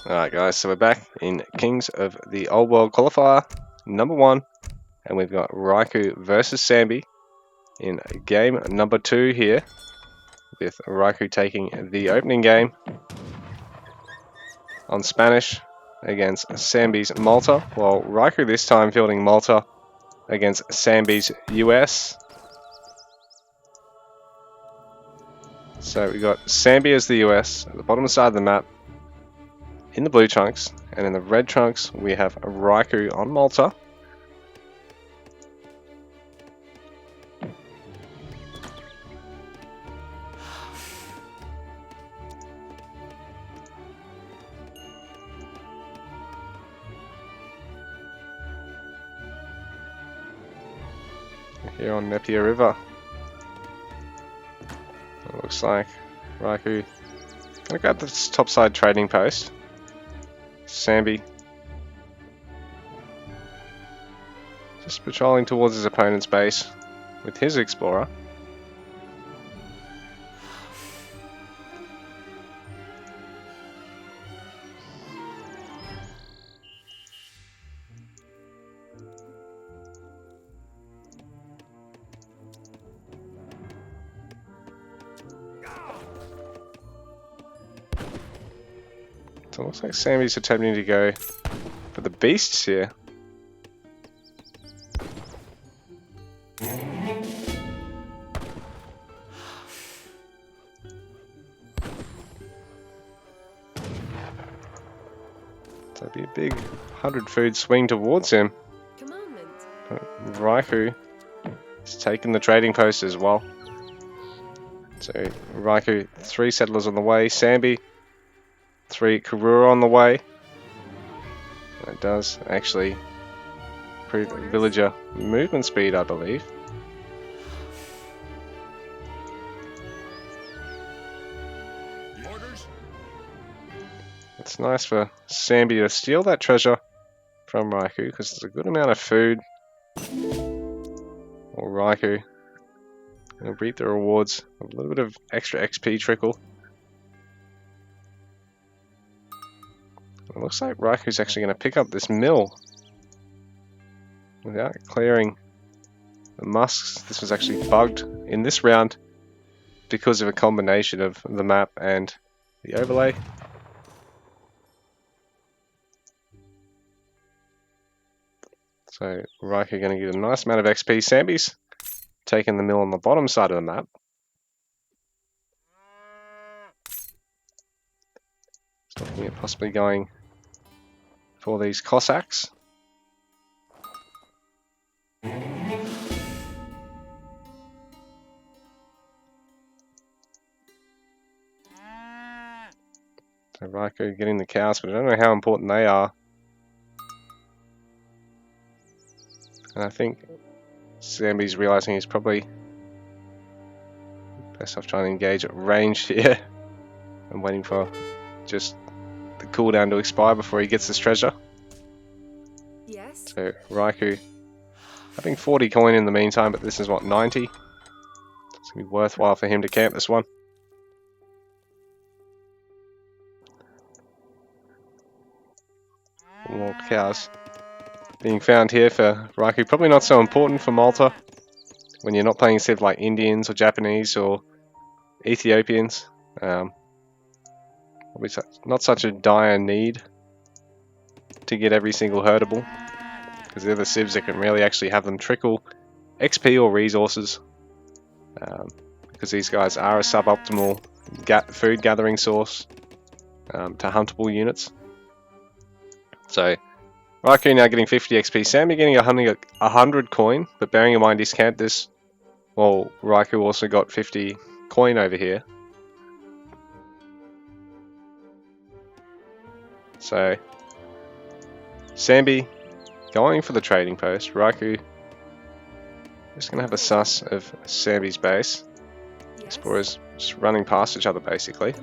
Alright guys, so we're back in Kings of the Old World Qualifier number 1, and we've got Raikou versus Samby in game number 2 here, with Raikou taking the opening game on Spanish against Samby's Malta, while Raikou this time fielding Malta against Samby's US. So we've got Samby as the US at the bottom side of the map in the blue trunks, and in the red trunks we have Raikou on Malta. Here on Napier River. It looks like Raikou gonna grab this topside trading post. Samby just patrolling towards his opponent's base with his explorer. So it looks like Samby's attempting to go for the beasts here. So it'd be a big 100 food swing towards him. But Raikou is taking the trading post as well. So Raikou, 3 settlers on the way. Samby, 3 Karura on the way. That does actually improve villager movement speed, I believe. It's nice for Samby to steal that treasure from Raikou because there's a good amount of food. Or Raikou will reap the rewards of a little bit of extra XP trickle. It looks like Raikou's actually going to pick up this mill without clearing the musks. This was actually bugged in this round because of a combination of the map and the overlay. So Raikou going to get a nice amount of XP. Samby's taking the mill on the bottom side of the map. He's looking at possibly going for these Cossacks. So Raikou getting the cows, but I don't know how important they are. And I think Samby's realizing he's probably best off trying to engage at range here and waiting for just the cooldown to expire before he gets this treasure. Yes. So Raikou having 40 coin in the meantime, but this is what, 90? It's gonna be worthwhile for him to camp this one. More cows being found here for Raikou. Probably not so important for Malta when you're not playing Civ like Indians or Japanese or Ethiopians. Probably not such a dire need to get every single herdable, because the other civs that can really actually have them trickle XP or resources, because these guys are a suboptimal food gathering source to huntable units. So Raikou now getting 50 XP, Sammy getting 100 coin, but bearing in mind he's camped this, well, Raikou also got 50 coin over here. So Samby going for the trading post. Raikou just going to have a suss of Samby's base. Yes. Explorers just running past each other basically.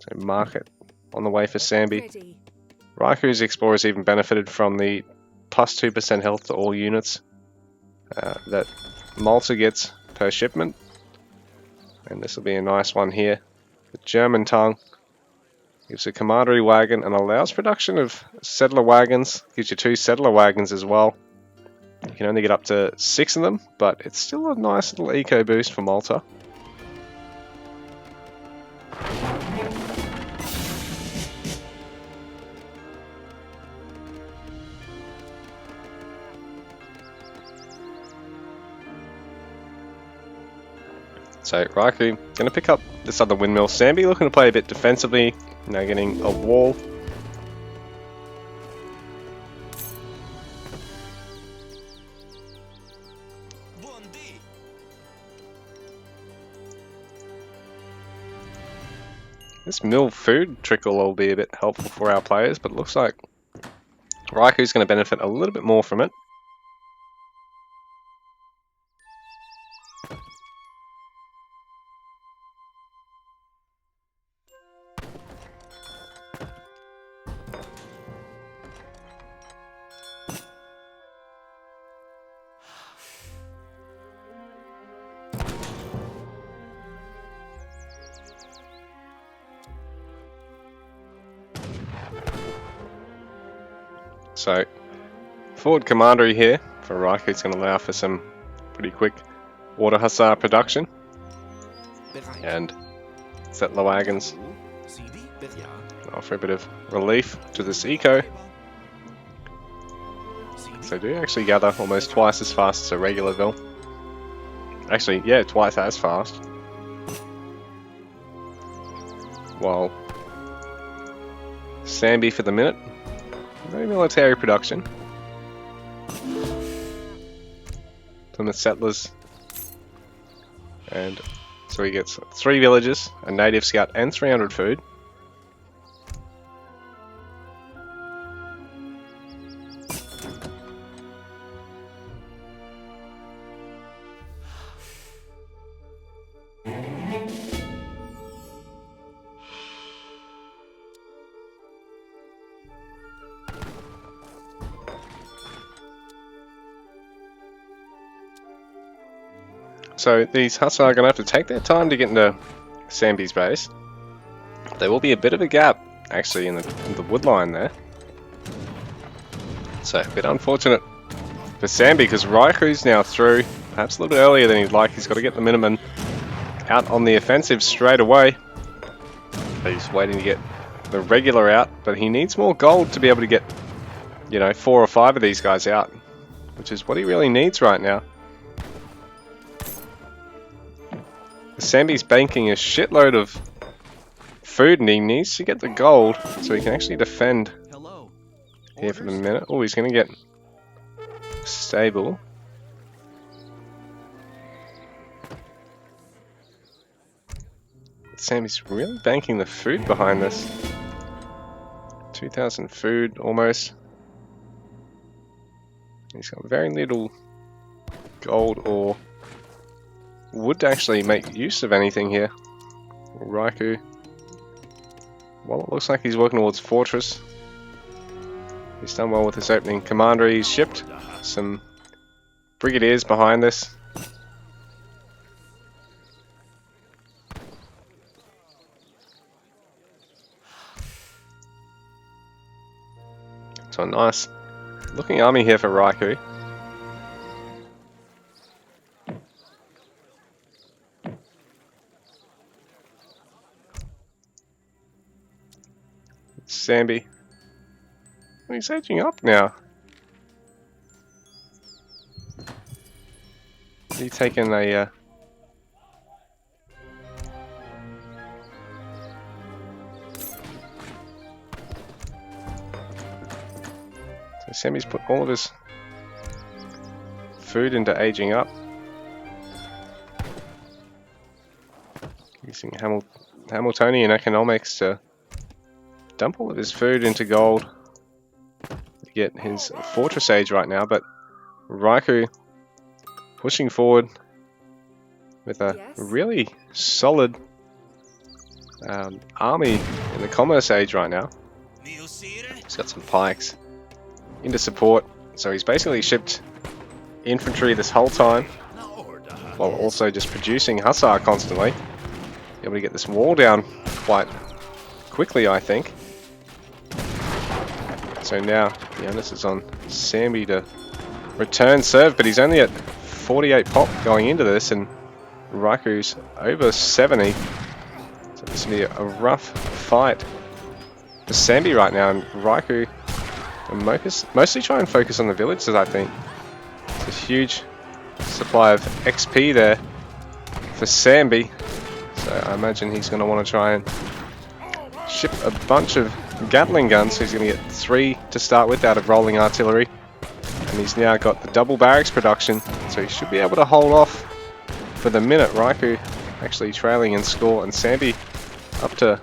So market on the way for Samby. Raikou's explorers even benefited from the plus 2% health to all units that Malta gets per shipment. And this will be a nice one here. The German tongue gives a commandery wagon and allows production of settler wagons. Gives you 2 settler wagons as well. You can only get up to 6 of them, but it's still a nice little eco boost for Malta. So Raikou going to pick up this other windmill. Samby looking to play a bit defensively, now getting a wall. This mill food trickle will be a bit helpful for our players, but it looks like Raikou's going to benefit a little bit more from it. So, forward commandery here for Raikou is going to allow for some pretty quick water hussar production and settler wagons. Offer a bit of relief to this eco. So do actually gather almost twice as fast as a regular ville. Actually, yeah, twice as fast. While Samby for the minute. No military production. From the settlers. And so he gets 3 villages, a native scout, and 300 food. So these Hussar are going to have to take their time to get into Samby's base. There will be a bit of a gap, actually, in the wood line there. So a bit unfortunate for Samby, because Raikou's now through, perhaps a little bit earlier than he'd like. He's got to get the Miniman out on the offensive straight away. He's waiting to get the regular out, but he needs more gold to be able to get, you know, 4 or 5 of these guys out, which is what he really needs right now. Samby's banking a shitload of food and he needs to get the gold so he can actually defend here for the minute. Oh, he's going to get stable. Sammy's really banking the food behind this. 2,000 food almost. He's got very little gold or would actually make use of anything here. Raikou, well, it looks like he's working towards Fortress. He's done well with his opening commandery. He's shipped some brigadiers behind this. So a nice looking army here for Raikou. Samby. He's edging up now. He's taken a so Sammy's put all of his food into aging up. Using Hamiltonian economics to dump all of his food into gold to get his fortress age right now, but Raikou pushing forward with a really solid army in the commerce age right now. He's got some pikes into support, so he's basically shipped infantry this whole time while also just producing Hussar constantly. able to get this wall down quite quickly, I think. So now the onus is on Samby to return serve, but he's only at 48 pop going into this, and Raiku's over 70. So this will be a rough fight for Samby right now, and Raiku and mostly try and focus on the villages, I think. It's a huge supply of XP there for Samby, so I imagine he's going to want to try and ship a bunch of Gatling guns. So he's going to get 3 to start with out of rolling artillery, and he's now got the double barracks production, so he should be able to hold off for the minute. Raiku actually trailing in score, and Samby up to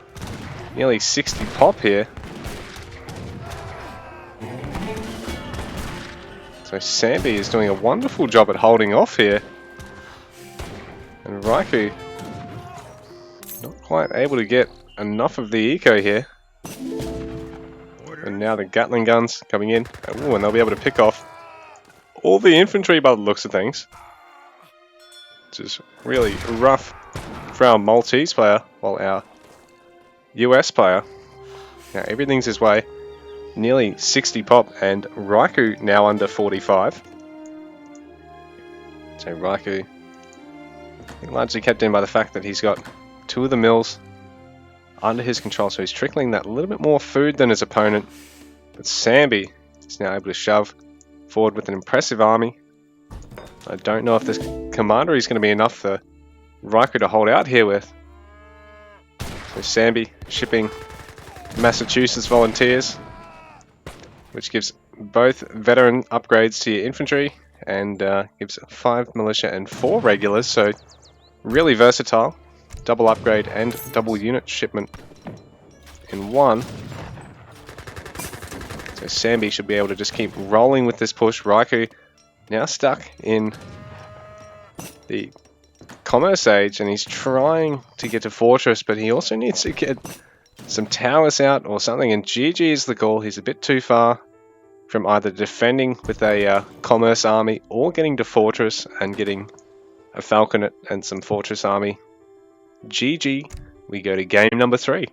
nearly 60 pop here. So Samby is doing a wonderful job at holding off here, and Raiku not quite able to get enough of the eco here. And now the Gatling guns coming in. Ooh, and they'll be able to pick off all the infantry by the looks of things. Which is really rough for our Maltese player, while our US player, now everything's his way. Nearly 60 pop, and Raiku now under 45. So Raiku, I think, largely kept in by the fact that he's got 2 of the mills under his control, so he's trickling that little bit more food than his opponent. But Samby is now able to shove forward with an impressive army. I don't know if this commandery is going to be enough for Raiku to hold out here with. So Samby shipping Massachusetts volunteers, which gives both veteran upgrades to your infantry, and gives 5 militia and 4 regulars, so really versatile. Double upgrade and double unit shipment in one. So Samby should be able to just keep rolling with this push. Raiku now stuck in the commerce age, and he's trying to get to fortress, but he also needs to get some towers out or something, and GG is the goal. He's a bit too far from either defending with a commerce army or getting to fortress and getting a falconet and some fortress army. GG, we go to game number 3.